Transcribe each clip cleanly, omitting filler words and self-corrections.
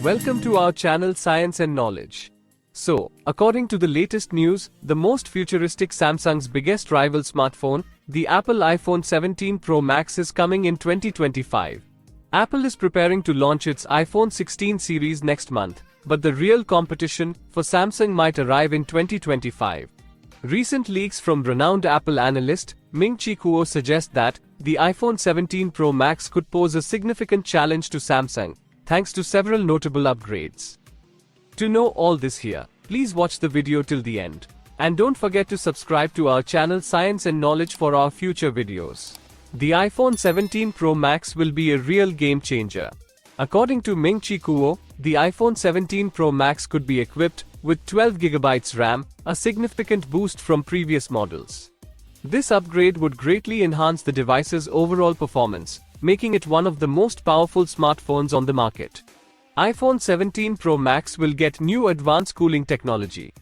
Welcome to our channel Science and Knowledge. So, according to the latest news, the most futuristic Samsung's biggest rival smartphone, the Apple iPhone 17 Pro Max is coming in 2025. Apple is preparing to launch its iPhone 16 series next month, but the real competition for Samsung might arrive in 2025. Recent leaks from renowned Apple analyst Ming-Chi Kuo suggest that the iPhone 17 Pro Max could pose a significant challenge to Samsung, thanks to several notable upgrades. To know all this here, please watch the video till the end. And don't forget to subscribe to our channel Science and Knowledge for our future videos. The iPhone 17 Pro Max will be a real game changer. According to Ming-Chi Kuo, the iPhone 17 Pro Max could be equipped with 12GB RAM, a significant boost from previous models. This upgrade would greatly enhance the device's overall performance, making it one of the most powerful smartphones on the market. iPhone 17 Pro Max will get new advanced cooling technology.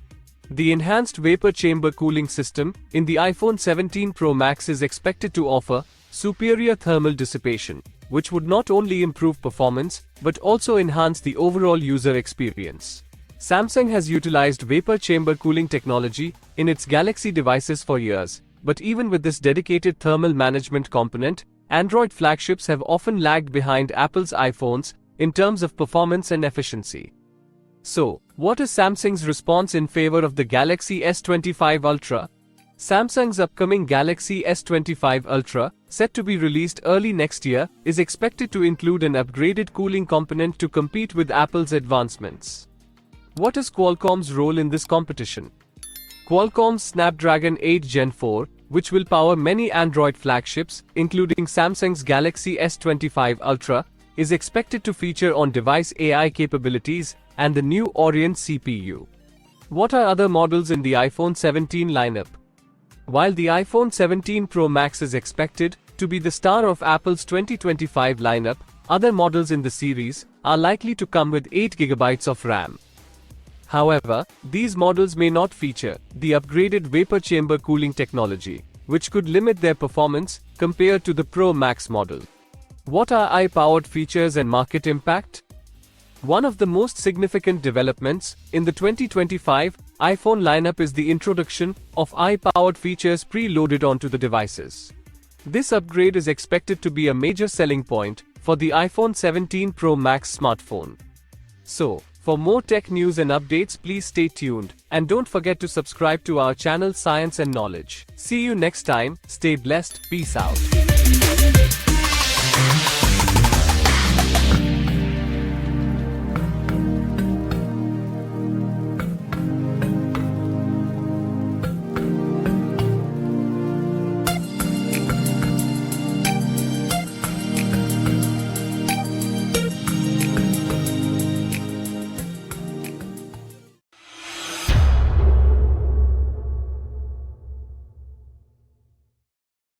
The enhanced vapor chamber cooling system in the iPhone 17 Pro Max is expected to offer superior thermal dissipation, which would not only improve performance but also enhance the overall user experience. Samsung has utilized vapor chamber cooling technology in its Galaxy devices for years, but even with this dedicated thermal management component, Android flagships have often lagged behind Apple's iPhones in terms of performance and efficiency. So, what is Samsung's response in favor of the Galaxy S25 Ultra? Samsung's upcoming Galaxy S25 Ultra, set to be released early next year, is expected to include an upgraded cooling component to compete with Apple's advancements. What is Qualcomm's role in this competition? Qualcomm's Snapdragon 8 Gen 4, which will power many Android flagships, including Samsung's Galaxy S25 Ultra, is expected to feature on-device AI capabilities and the new Orient CPU. What are other models in the iPhone 17 lineup? While the iPhone 17 Pro Max is expected to be the star of Apple's 2025 lineup, other models in the series are likely to come with 8GB of RAM. However, these models may not feature the upgraded vapor chamber cooling technology, which could limit their performance compared to the Pro Max model. What are AI-powered features and market impact? One of the most significant developments in the 2025 iPhone lineup is the introduction of AI-powered features preloaded onto the devices. This upgrade is expected to be a major selling point for the iPhone 17 Pro Max smartphone. So, for more tech news and updates, please stay tuned, and don't forget to subscribe to our channel Science and Knowledge. See you next time, stay blessed, peace out.